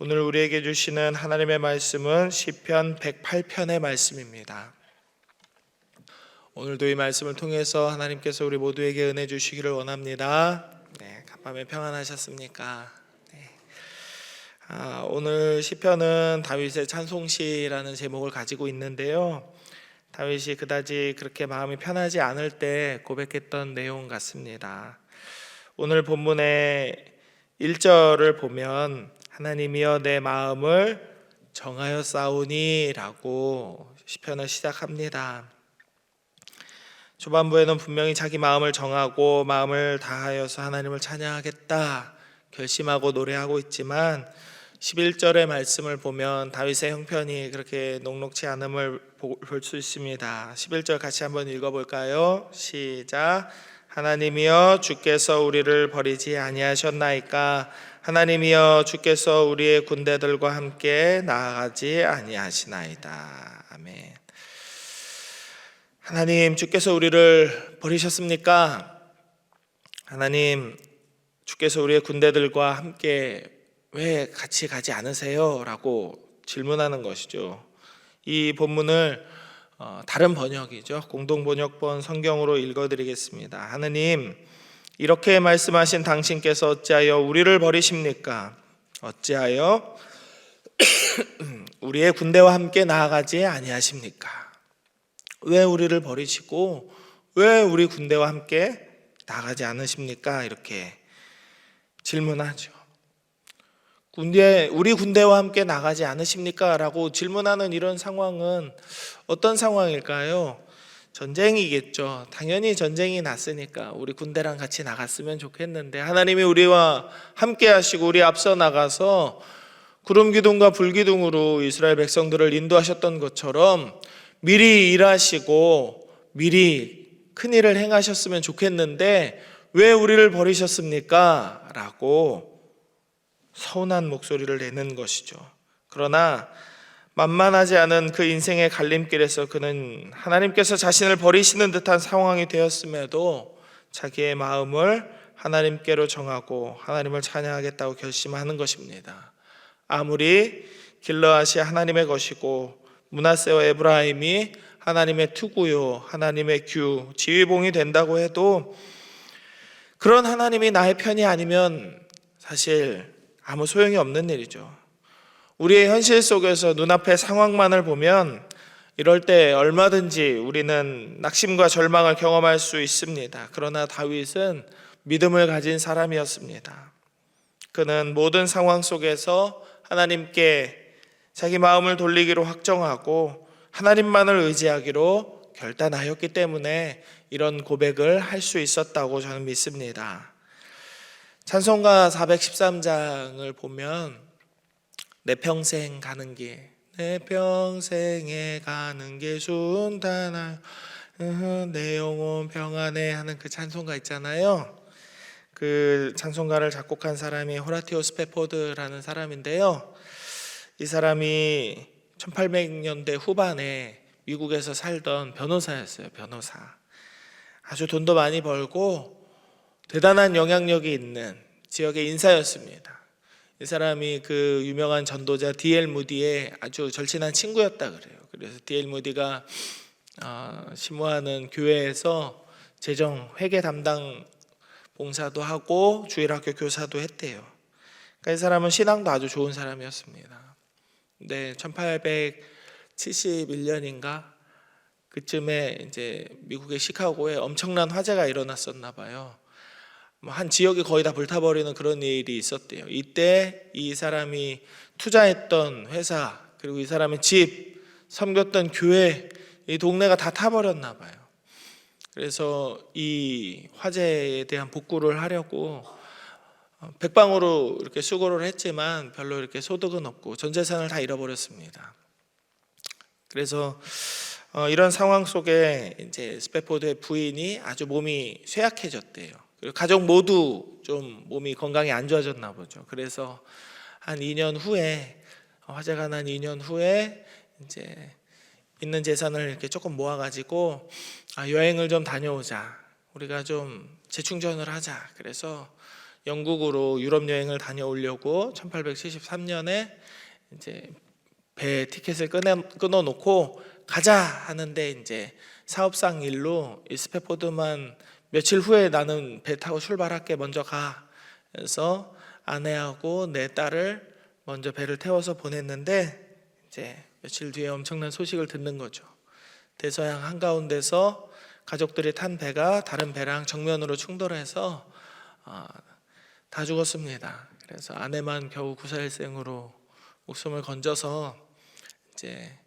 오늘 우리에게 주시는 하나님의 말씀은 시편 108편의 말씀입니다. 오늘도 이 말씀을 통해서 하나님께서 우리 모두에게 은혜 주시기를 원합니다. 간밤에 평안하셨습니까? 오늘 시편은 다윗의 찬송시라는 제목을 가지고 있는데요, 다윗이 그다지 그렇게 마음이 편하지 않을 때 고백했던 내용 같습니다. 오늘 본문의 1절을 보면 하나님이여 내 마음을 정하여 싸우니 라고 시편을 시작합니다. 초반부에는 분명히 자기 마음을 정하고 마음을 다하여서 하나님을 찬양하겠다 결심하고 노래하고 있지만 11절의 말씀을 보면 다윗의 형편이 그렇게 녹록지 않음을 볼 수 있습니다. 11절 같이 한번 읽어볼까요? 시작. 하나님이여 주께서 우리를 버리지 아니하셨나이까? 하나님이여 주께서 우리의 군대들과 함께 나아가지 아니하시나이다. 아멘. 하나님 주께서 우리를 버리셨습니까? 하나님 주께서 우리의 군대들과 함께 왜 같이 가지 않으세요? 라고 질문하는 것이죠. 이 본문을 다른 번역이죠, 공동번역본 성경으로 읽어드리겠습니다. 하느님 이렇게 말씀하신 당신께서 어찌하여 우리를 버리십니까? 어찌하여 우리의 군대와 함께 나아가지 아니하십니까? 왜 우리를 버리시고 왜 우리 군대와 함께 나아가지 않으십니까? 이렇게 질문하죠. 우리 군대와 함께 나가지 않으십니까? 라고 질문하는 이런 상황은 어떤 상황일까요? 전쟁이겠죠. 당연히 전쟁이 났으니까 우리 군대랑 같이 나갔으면 좋겠는데 하나님이 우리와 함께 하시고 우리 앞서 나가서 구름 기둥과 불 기둥으로 이스라엘 백성들을 인도하셨던 것처럼 미리 일하시고 미리 큰 일을 행하셨으면 좋겠는데 왜 우리를 버리셨습니까? 라고 서운한 목소리를 내는 것이죠. 그러나 만만하지 않은 그 인생의 갈림길에서 그는 하나님께서 자신을 버리시는 듯한 상황이 되었음에도 자기의 마음을 하나님께로 정하고 하나님을 찬양하겠다고 결심하는 것입니다. 아무리 길르앗이 하나님의 것이고 므낫세와 에브라임이 하나님의 투구요 하나님의 규 지휘봉이 된다고 해도 그런 하나님이 나의 편이 아니면 사실 아무 소용이 없는 일이죠. 우리의 현실 속에서 눈앞의 상황만을 보면 이럴 때 얼마든지 우리는 낙심과 절망을 경험할 수 있습니다. 그러나 다윗은 믿음을 가진 사람이었습니다. 그는 모든 상황 속에서 하나님께 자기 마음을 돌리기로 확정하고 하나님만을 의지하기로 결단하였기 때문에 이런 고백을 할 수 있었다고 저는 믿습니다. 찬송가 413장을 보면 내 평생 가는 길, 내 평생에 가는 길 순탄하여 내 영혼 평안해 하는 그 찬송가 있잖아요. 그 찬송가를 작곡한 사람이 호라티오 스페포드라는 사람인데요, 이 사람이 1800년대 후반에 미국에서 살던 변호사였어요. 변호사. 아주 돈도 많이 벌고 대단한 영향력이 있는 지역의 인사였습니다. 이 사람이 그 유명한 전도자 D.L. 무디의 아주 절친한 친구였다 그래요. 그래서 D.L. 무디가 심호하는 교회에서 재정 회계 담당 봉사도 하고 주일학교 교사도 했대요. 그러니까 이 사람은 신앙도 아주 좋은 사람이었습니다. 근데 1871년인가 그쯤에 이제 미국의 시카고에 엄청난 화재가 일어났었나 봐요. 한 지역이 거의 다 불타버리는 그런 일이 있었대요. 이때 이 사람이 투자했던 회사, 그리고 이 사람의 집, 섬겼던 교회, 이 동네가 다 타버렸나 봐요. 그래서 이 화재에 대한 복구를 하려고 백방으로 이렇게 수고를 했지만 별로 이렇게 소득은 없고 전 재산을 다 잃어버렸습니다. 그래서 이런 상황 속에 이제 스페포드의 부인이 아주 몸이 쇠약해졌대요. 그리고 가족 모두 좀 몸이 건강이 안 좋아졌나 보죠. 그래서 한 2년 후에, 화재가 난 2년 후에 이제 있는 재산을 이렇게 조금 모아가지고 여행을 좀 다녀오자, 우리가 좀 재충전을 하자. 그래서 영국으로 유럽 여행을 다녀오려고 1873년에 이제 배 티켓을 끊어 놓고 가자 하는데 이제 사업상 일로 이 스패포드만 며칠 후에 나는 배 타고 출발할게 먼저 가. 그래서 아내하고 내 딸을 먼저 배를 태워서 보냈는데 이제 며칠 뒤에 엄청난 소식을 듣는 거죠. 대서양 한가운데서 가족들이 탄 배가 다른 배랑 정면으로 충돌해서 다 죽었습니다. 그래서 아내만 겨우 구사일생으로 목숨을 건져서 이제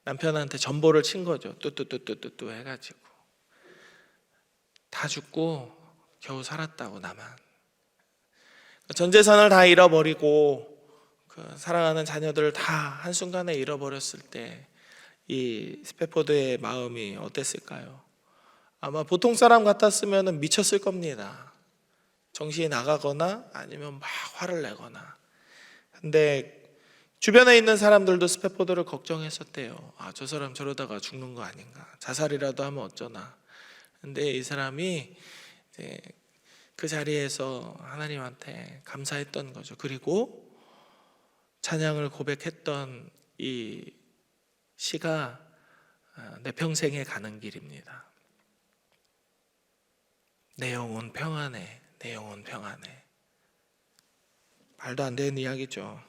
남편한테 전보를 친 거죠. 뚜뚜뚜뚜뚜 해가지고 다 죽고 겨우 살았다고 나만. 전 재산을 다 잃어버리고 사랑하는 자녀들을 다 한순간에 잃어버렸을 때 이 스패포드의 마음이 어땠을까요? 아마 보통 사람 같았으면 미쳤을 겁니다. 정신이 나가거나 아니면 막 화를 내거나. 근데 주변에 있는 사람들도 스패포드를 걱정했었대요. 저 사람 저러다가 죽는 거 아닌가, 자살이라도 하면 어쩌나. 근데 이 사람이 이제 그 자리에서 하나님한테 감사했던 거죠. 그리고 찬양을 고백했던 이 시가 내 평생에 가는 길입니다. 내 영혼 평안해, 내 영혼 평안해. 말도 안 되는 이야기죠.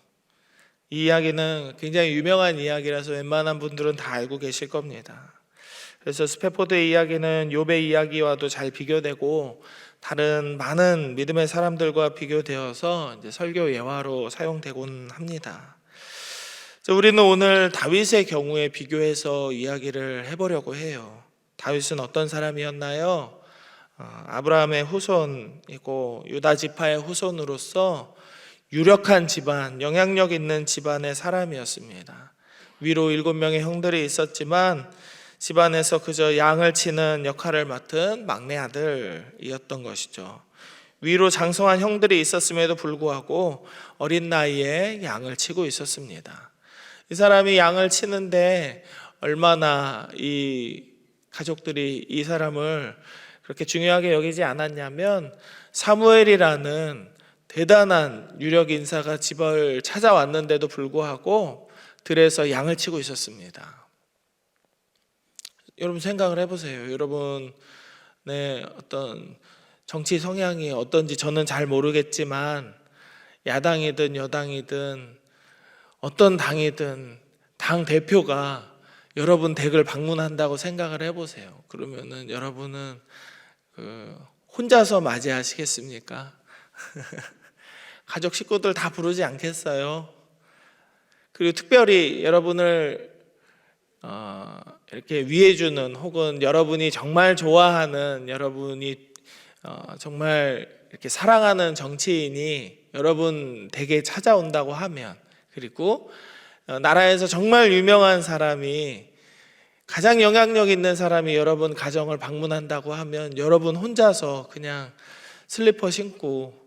이 이야기는 굉장히 유명한 이야기라서 웬만한 분들은 다 알고 계실 겁니다. 그래서 스패포드의 이야기는 욥의 이야기와도 잘 비교되고 다른 많은 믿음의 사람들과 비교되어서 이제 설교 예화로 사용되곤 합니다. 우리는 오늘 다윗의 경우에 비교해서 이야기를 해보려고 해요. 다윗은 어떤 사람이었나요? 아브라함의 후손이고 유다 지파의 후손으로서 유력한 집안, 영향력 있는 집안의 사람이었습니다. 위로 7명의 형들이 있었지만 집안에서 그저 양을 치는 역할을 맡은 막내 아들이었던 것이죠. 위로 장성한 형들이 있었음에도 불구하고 어린 나이에 양을 치고 있었습니다. 이 사람이 양을 치는데 얼마나 이 가족들이 이 사람을 그렇게 중요하게 여기지 않았냐면 사무엘이라는 대단한 유력 인사가 집을 찾아왔는데도 불구하고 들에서 양을 치고 있었습니다. 여러분 생각을 해보세요. 여러분의 어떤 정치 성향이 어떤지 저는 잘 모르겠지만 야당이든 여당이든 어떤 당이든 당 대표가 여러분 댁을 방문한다고 생각을 해보세요. 그러면은 여러분은 혼자서 맞이하시겠습니까? 가족 식구들 다 부르지 않겠어요? 그리고 특별히 여러분을 이렇게 위해주는 혹은 여러분이 정말 좋아하는 여러분이 정말 이렇게 사랑하는 정치인이 여러분 댁에 찾아온다고 하면 그리고 나라에서 정말 유명한 사람이 가장 영향력 있는 사람이 여러분 가정을 방문한다고 하면 여러분 혼자서 그냥 슬리퍼 신고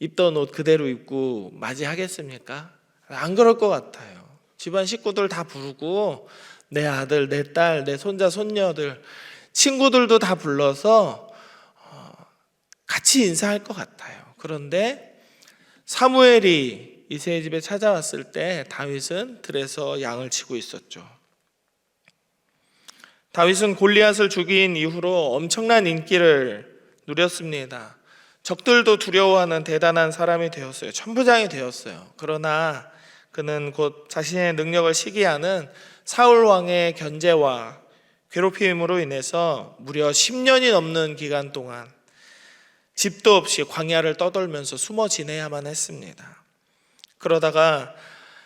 입던 옷 그대로 입고 맞이하겠습니까? 안 그럴 것 같아요. 집안 식구들 다 부르고 내 아들, 내 딸, 내 손자, 손녀들, 친구들도 다 불러서 같이 인사할 것 같아요. 그런데 사무엘이 이새의 집에 찾아왔을 때 다윗은 들에서 양을 치고 있었죠. 다윗은 골리앗을 죽인 이후로 엄청난 인기를 누렸습니다. 적들도 두려워하는 대단한 사람이 되었어요. 천부장이 되었어요. 그러나 그는 곧 자신의 능력을 시기하는 사울 왕의 견제와 괴롭힘으로 인해서 무려 10년이 넘는 기간 동안 집도 없이 광야를 떠돌면서 숨어 지내야만 했습니다. 그러다가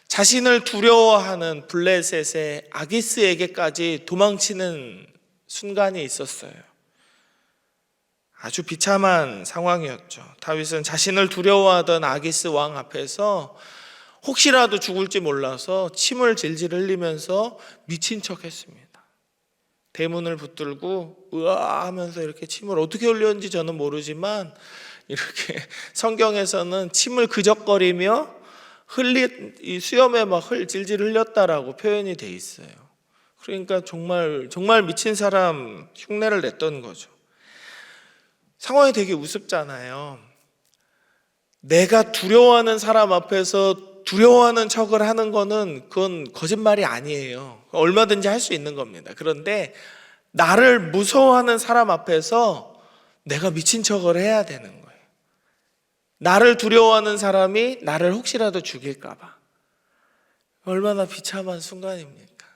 자신을 두려워하는 블레셋의 아기스에게까지 도망치는 순간이 있었어요. 아주 비참한 상황이었죠. 다윗은 자신을 두려워하던 아기스 왕 앞에서 혹시라도 죽을지 몰라서 침을 질질 흘리면서 미친 척 했습니다. 대문을 붙들고 으아 하면서 이렇게 침을 어떻게 흘렸는지 저는 모르지만 이렇게 성경에서는 침을 그적거리며 이 수염에 막 질질 흘렸다라고 표현이 돼 있어요. 그러니까 정말 미친 사람 흉내를 냈던 거죠. 상황이 되게 우습잖아요. 내가 두려워하는 사람 앞에서 두려워하는 척을 하는 거는 그건 거짓말이 아니에요. 얼마든지 할 수 있는 겁니다. 그런데 나를 무서워하는 사람 앞에서 내가 미친 척을 해야 되는 거예요. 나를 두려워하는 사람이 나를 혹시라도 죽일까 봐. 얼마나 비참한 순간입니까?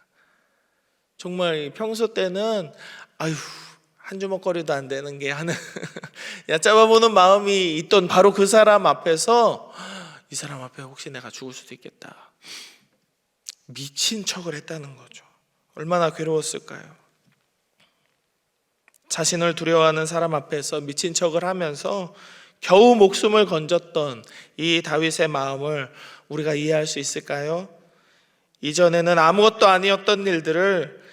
정말 평소 때는 아유 한 주먹거리도 안 되는 게 하는 얕잡아보는 마음이 있던 바로 그 사람 앞에서 이 사람 앞에 혹시 내가 죽을 수도 있겠다. 미친 척을 했다는 거죠. 얼마나 괴로웠을까요? 자신을 두려워하는 사람 앞에서 미친 척을 하면서 겨우 목숨을 건졌던 이 다윗의 마음을 우리가 이해할 수 있을까요? 이전에는 아무것도 아니었던 일들을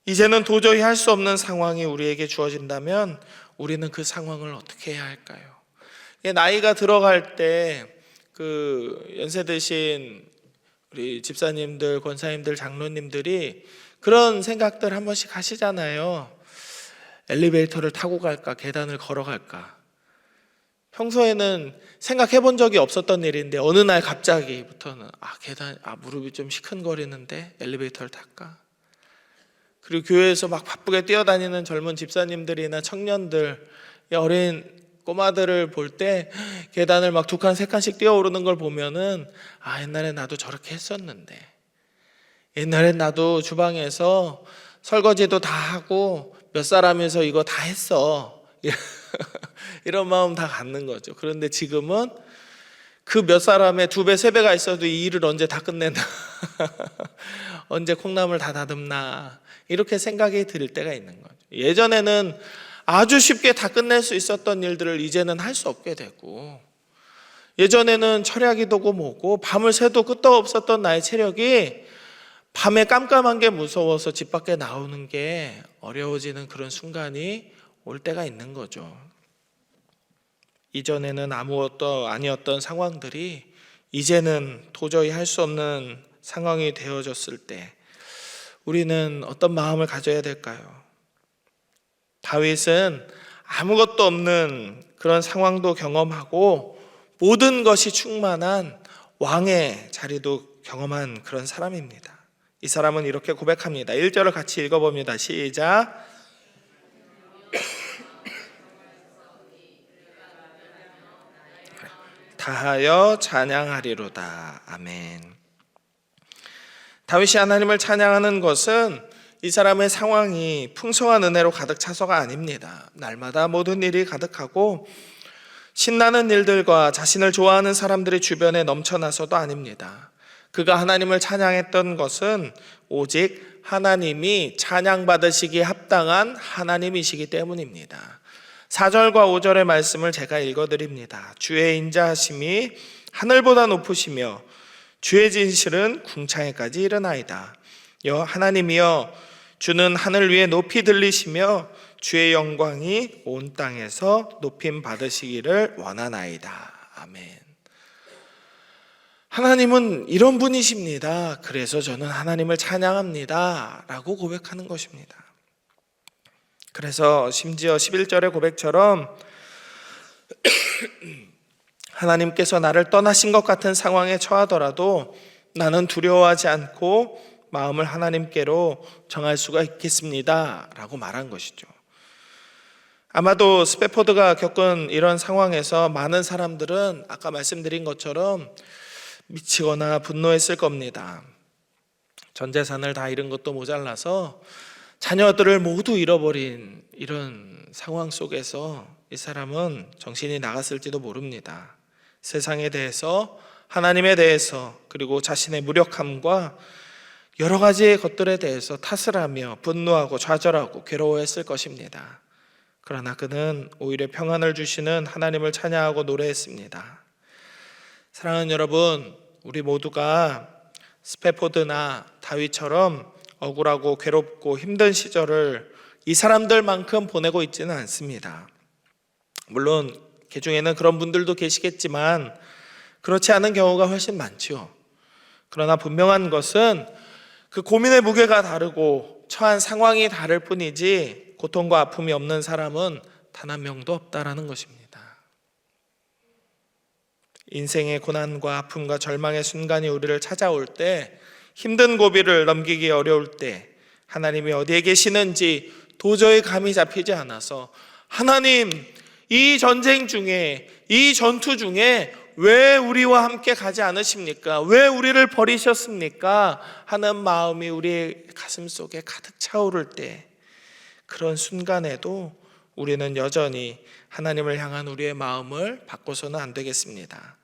이제는 도저히 할 수 없는 상황이 우리에게 주어진다면 우리는 그 상황을 어떻게 해야 할까요? 나이가 들어갈 때 그 연세 드신 우리 집사님들, 권사님들, 장로님들이 그런 생각들 한 번씩 하시잖아요. 엘리베이터를 타고 갈까, 계단을 걸어갈까. 평소에는 생각해 본 적이 없었던 일인데 어느 날 갑자기부터는 무릎이 좀 시큰거리는데 엘리베이터를 탈까? 그리고 교회에서 막 바쁘게 뛰어다니는 젊은 집사님들이나 청년들, 어린 꼬마들을 볼 때 계단을 막 2칸, 3칸씩 뛰어오르는 걸 보면은 옛날에 나도 저렇게 했었는데, 옛날에 나도 주방에서 설거지도 다 하고 몇 사람에서 이거 다 했어. 이런 마음 다 갖는 거죠. 그런데 지금은 그 몇 사람의 2배, 3배가 있어도 이 일을 언제 다 끝내나, 언제 콩나물 다 다듬나, 이렇게 생각이 들 때가 있는 거죠. 예전에는 아주 쉽게 다 끝낼 수 있었던 일들을 이제는 할 수 없게 되고, 예전에는 철야기도고 뭐고 밤을 새도 끄떡 없었던 나의 체력이 밤에 깜깜한 게 무서워서 집 밖에 나오는 게 어려워지는 그런 순간이 올 때가 있는 거죠. 이전에는 아무것도 아니었던 상황들이 이제는 도저히 할 수 없는 상황이 되어졌을 때 우리는 어떤 마음을 가져야 될까요? 다윗은 아무것도 없는 그런 상황도 경험하고 모든 것이 충만한 왕의 자리도 경험한 그런 사람입니다. 이 사람은 이렇게 고백합니다. 1절을 같이 읽어봅니다. 시작. 다하여 찬양하리로다. 아멘. 다윗이 하나님을 찬양하는 것은 이 사람의 상황이 풍성한 은혜로 가득 차서가 아닙니다. 날마다 모든 일이 가득하고 신나는 일들과 자신을 좋아하는 사람들이 주변에 넘쳐나서도 아닙니다. 그가 하나님을 찬양했던 것은 오직 하나님이 찬양받으시기에 합당한 하나님이시기 때문입니다. 4절과 5절의 말씀을 제가 읽어드립니다. 주의 인자하심이 하늘보다 높으시며 주의 진실은 궁창에까지 이르나이다. 여 하나님이여, 주는 하늘 위에 높이 들리시며 주의 영광이 온 땅에서 높임 받으시기를 원하나이다. 아멘. 하나님은 이런 분이십니다. 그래서 저는 하나님을 찬양합니다. 라고 고백하는 것입니다. 그래서 심지어 11절의 고백처럼 하나님께서 나를 떠나신 것 같은 상황에 처하더라도 나는 두려워하지 않고 마음을 하나님께로 정할 수가 있겠습니다. 라고 말한 것이죠. 아마도 스패포드가 겪은 이런 상황에서 많은 사람들은 아까 말씀드린 것처럼 미치거나 분노했을 겁니다. 전 재산을 다 잃은 것도 모자라서 자녀들을 모두 잃어버린 이런 상황 속에서 이 사람은 정신이 나갔을지도 모릅니다. 세상에 대해서, 하나님에 대해서, 그리고 자신의 무력함과 여러 가지 것들에 대해서 탓을 하며 분노하고 좌절하고 괴로워했을 것입니다. 그러나 그는 오히려 평안을 주시는 하나님을 찬양하고 노래했습니다. 사랑하는 여러분, 우리 모두가 스패포드나 다윗처럼 억울하고 괴롭고 힘든 시절을 이 사람들만큼 보내고 있지는 않습니다. 물론 그 중에는 그런 분들도 계시겠지만 그렇지 않은 경우가 훨씬 많죠. 그러나 분명한 것은 그 고민의 무게가 다르고 처한 상황이 다를 뿐이지 고통과 아픔이 없는 사람은 단 한 명도 없다라는 것입니다. 인생의 고난과 아픔과 절망의 순간이 우리를 찾아올 때, 힘든 고비를 넘기기 어려울 때 하나님이 어디에 계시는지 도저히 감이 잡히지 않아서, 하나님, 이 전쟁 중에, 이 전투 중에 왜 우리와 함께 가지 않으십니까? 왜 우리를 버리셨습니까? 하는 마음이 우리의 가슴 속에 가득 차오를 때, 그런 순간에도 우리는 여전히 하나님을 향한 우리의 마음을 바꿔서는 안 되겠습니다.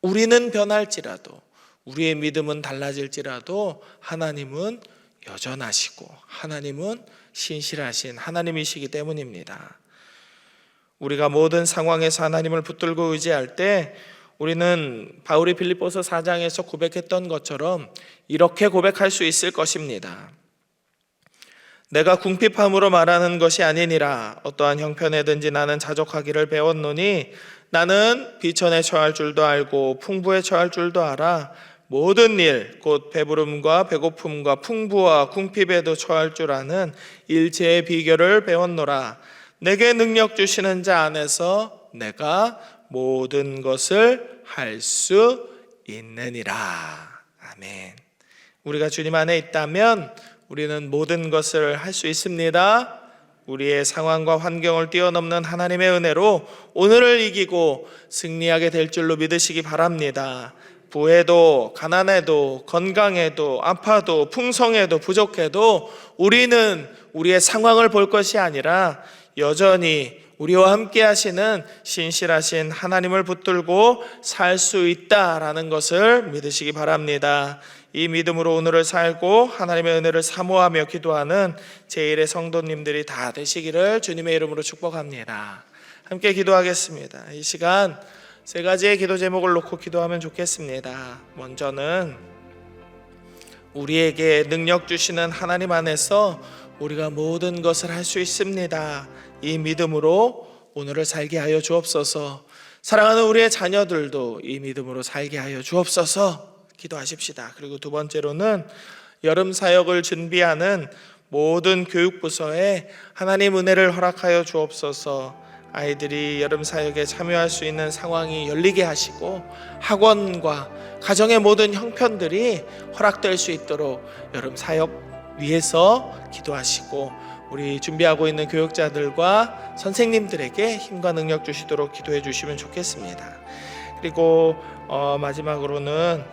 우리는 변할지라도, 우리의 믿음은 달라질지라도 하나님은 여전하시고 하나님은 신실하신 하나님이시기 때문입니다. 우리가 모든 상황에서 하나님을 붙들고 의지할 때 우리는 바울이 빌립보서 4장에서 고백했던 것처럼 이렇게 고백할 수 있을 것입니다. 내가 궁핍함으로 말하는 것이 아니니라. 어떠한 형편에든지 나는 자족하기를 배웠노니 나는 비천에 처할 줄도 알고 풍부에 처할 줄도 알아. 모든 일 곧 배부름과 배고픔과 풍부와 궁핍에도 처할 줄 아는 일체의 비결을 배웠노라. 내게 능력 주시는 자 안에서 내가 모든 것을 할 수 있느니라. 아멘. 우리가 주님 안에 있다면 우리는 모든 것을 할 수 있습니다. 우리의 상황과 환경을 뛰어넘는 하나님의 은혜로 오늘을 이기고 승리하게 될 줄로 믿으시기 바랍니다. 부해도 가난해도 건강해도 아파도 풍성해도 부족해도 우리는 우리의 상황을 볼 것이 아니라 여전히 우리와 함께 하시는 신실하신 하나님을 붙들고 살 수 있다라는 것을 믿으시기 바랍니다. 이 믿음으로 오늘을 살고 하나님의 은혜를 사모하며 기도하는 제1의 성도님들이 다 되시기를 주님의 이름으로 축복합니다. 함께 기도하겠습니다. 이 시간 세 가지의 기도 제목을 놓고 기도하면 좋겠습니다. 먼저는 우리에게 능력 주시는 하나님 안에서 우리가 모든 것을 할 수 있습니다. 이 믿음으로 오늘을 살게 하여 주옵소서. 사랑하는 우리의 자녀들도 이 믿음으로 살게 하여 주옵소서. 기도하십시다. 그리고 두 번째로는 여름 사역을 준비하는 모든 교육부서에 하나님 은혜를 허락하여 주옵소서. 아이들이 여름 사역에 참여할 수 있는 상황이 열리게 하시고 학원과 가정의 모든 형편들이 허락될 수 있도록 여름 사역 위해서 기도하시고 우리 준비하고 있는 교육자들과 선생님들에게 힘과 능력 주시도록 기도해 주시면 좋겠습니다. 그리고 마지막으로는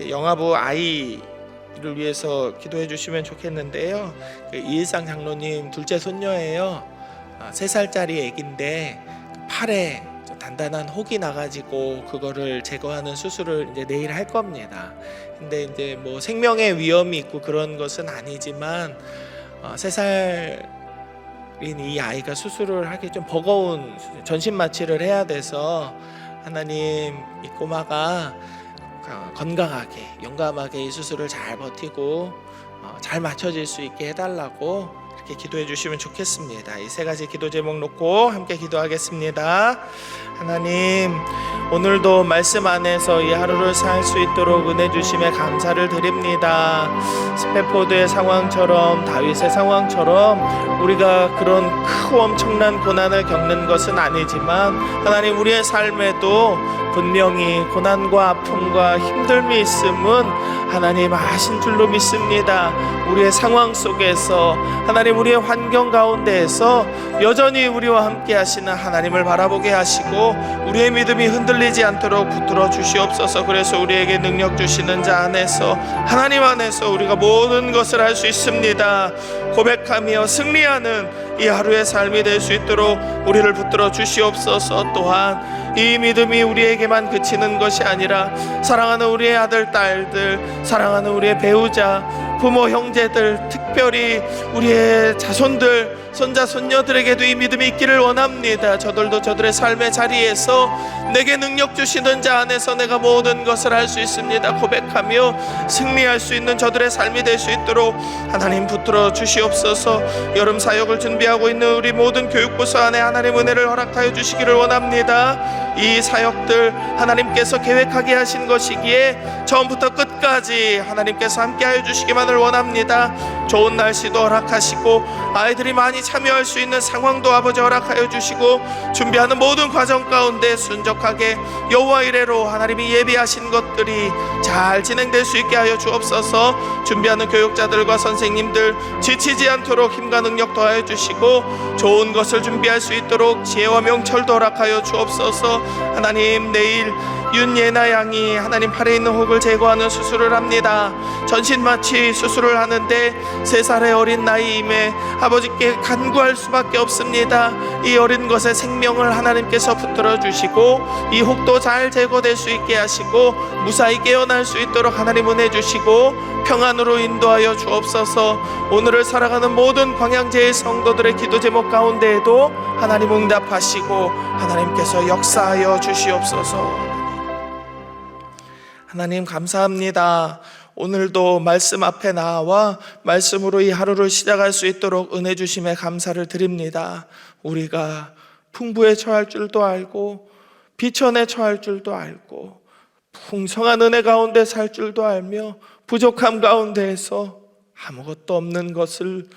영아부 아이를 위해서 기도해 주시면 좋겠는데요. 이일상 장로님 둘째 손녀예요. 3살짜리 애기인데 팔에 단단한 혹이 나가지고 그거를 제거하는 수술을 이제 내일 할 겁니다. 근데 이제 뭐 생명의 위험이 있고 그런 것은 아니지만 3살인 이 아이가 수술을 하기 좀 버거운 전신 마취를 해야 돼서 하나님 이 꼬마가 건강하게 용감하게 이 수술을 잘 버티고 잘 맞춰질 수 있게 해달라고 이렇게 기도해 주시면 좋겠습니다. 이 세 가지 기도 제목 놓고 함께 기도하겠습니다. 하나님, 오늘도 말씀 안에서 이 하루를 살 수 있도록 은혜 주심에 감사를 드립니다. 스페포드의 상황처럼 다윗의 상황처럼 우리가 그런 크고 엄청난 고난을 겪는 것은 아니지만 하나님 우리의 삶에도 분명히 고난과 아픔과 힘듦이 있음은 하나님 아신 줄로 믿습니다. 우리의 상황 속에서 하나님 우리의 환경 가운데에서 여전히 우리와 함께 하시는 하나님을 바라보게 하시고 우리의 믿음이 흔들리지 않도록 붙들어 주시옵소서. 그래서 우리에게 능력 주시는 자 안에서 하나님 안에서 우리가 모든 것을 할 수 있습니다. 고백하며 승리하는 이 하루의 삶이 될 수 있도록 우리를 붙들어 주시옵소서. 또한 이 믿음이 우리에게만 그치는 것이 아니라 사랑하는 우리의 아들, 딸들, 사랑하는 우리의 배우자, 부모, 형제들, 특별히 우리의 자손들, 손자, 손녀들에게도 이 믿음이 있기를 원합니다. 저들도 저들의 삶의 자리에서 내게 능력 주시는 자 안에서 내가 모든 것을 할 수 있습니다 고백하며 승리할 수 있는 저들의 삶이 될 수 있도록 하나님 붙들어 주시옵소서. 여름 사역을 준비하고 있는 우리 모든 교육부서 안에 하나님 은혜를 허락하여 주시기를 원합니다. 이 사역들 하나님께서 계획하게 하신 것이기에 처음부터 끝까지 하나님께서 함께하여 주시기만을 원합니다. 좋은 날씨도 허락하시고 아이들이 많이 참여할 수 있는 상황도 아버지 허락하여 주시고, 준비하는 모든 과정 가운데 순적하게 여호와 이레로 하나님이 예비하신 것들이 잘 진행될 수 있게 하여 주옵소서. 준비하는 교육자들과 선생님들 지치지 않도록 힘과 능력 더하여 주시고, 좋은 것을 준비할 수 있도록 지혜와 명철도 허락하여 주옵소서. 하나님, 내일 윤예나 양이 하나님 팔에 있는 혹을 제거하는 수술을 합니다. 전신마취 수술을 하는데 3살의 어린 나이임에 아버지께 간구할 수밖에 없습니다. 이 어린 것의 생명을 하나님께서 붙들어 주시고, 이 혹도 잘 제거될 수 있게 하시고, 무사히 깨어날 수 있도록 하나님 은혜 주시고 평안으로 인도하여 주옵소서. 오늘을 살아가는 모든 광양제의 성도들의 기도 제목 가운데에도 하나님 응답하시고 하나님께서 역사하여 주시옵소서. 하나님 감사합니다. 오늘도 말씀 앞에 나와 말씀으로 이 하루를 시작할 수 있도록 은혜 주심에 감사를 드립니다. 우리가 풍부에 처할 줄도 알고 비천에 처할 줄도 알고 풍성한 은혜 가운데 살 줄도 알며 부족함 가운데에서 아무것도 없는 것을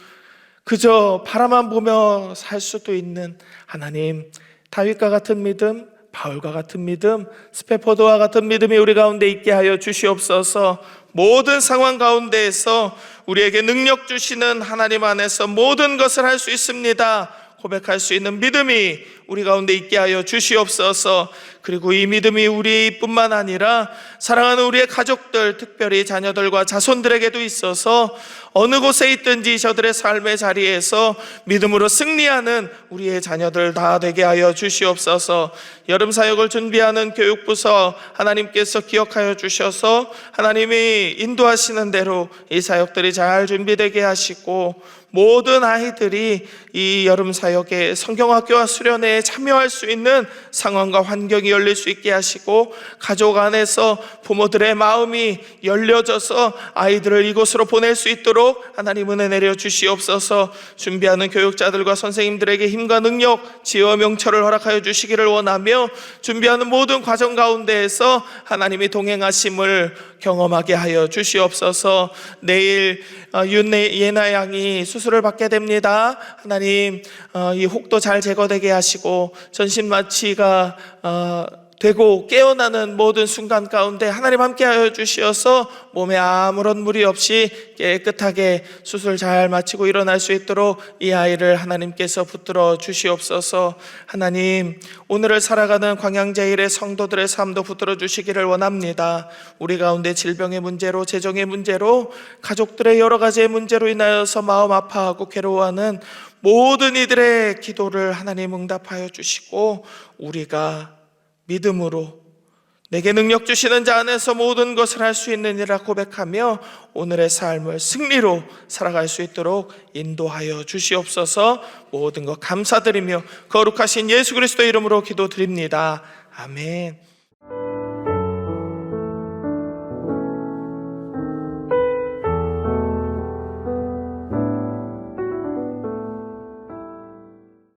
그저 바라만 보며 살 수도 있는 하나님, 다윗과 같은 믿음, 바울과 같은 믿음, 스페포드와 같은 믿음이 우리 가운데 있게 하여 주시옵소서. 모든 상황 가운데에서 우리에게 능력 주시는 하나님 안에서 모든 것을 할 수 있습니다 고백할 수 있는 믿음이 우리 가운데 있게 하여 주시옵소서. 그리고 이 믿음이 우리뿐만 아니라 사랑하는 우리의 가족들, 특별히 자녀들과 자손들에게도 있어서 어느 곳에 있든지 저들의 삶의 자리에서 믿음으로 승리하는 우리의 자녀들 다 되게 하여 주시옵소서. 여름 사역을 준비하는 교육부서 하나님께서 기억하여 주셔서 하나님이 인도하시는 대로 이 사역들이 잘 준비되게 하시고, 모든 아이들이 이 여름 사역에 성경학교와 수련회에 참여할 수 있는 상황과 환경이 열릴 수 있게 하시고, 가족 안에서 부모들의 마음이 열려져서 아이들을 이곳으로 보낼 수 있도록 하나님 은혜 내려 주시옵소서. 준비하는 교육자들과 선생님들에게 힘과 능력, 지혜와 명철을 허락하여 주시기를 원하며, 준비하는 모든 과정 가운데에서 하나님이 동행하심을 경험하게 하여 주시옵소서. 내일 윤예나 양이 수술을 받게 됩니다. 하나님, 이 혹도 잘 제거되게 하시고 전신마취가 되고 깨어나는 모든 순간 가운데 하나님 함께하여 주시어서 몸에 아무런 무리 없이 깨끗하게 수술 잘 마치고 일어날 수 있도록 이 아이를 하나님께서 붙들어 주시옵소서. 하나님, 오늘을 살아가는 광양제일의 성도들의 삶도 붙들어 주시기를 원합니다. 우리 가운데 질병의 문제로, 재정의 문제로, 가족들의 여러 가지의 문제로 인하여서 마음 아파하고 괴로워하는 모든 이들의 기도를 하나님 응답하여 주시고, 우리가 믿음으로 내게 능력 주시는 자 안에서 모든 것을 할 수 있느니라 고백하며 오늘의 삶을 승리로 살아갈 수 있도록 인도하여 주시옵소서. 모든 것 감사드리며 거룩하신 예수 그리스도 이름으로 기도드립니다. 아멘.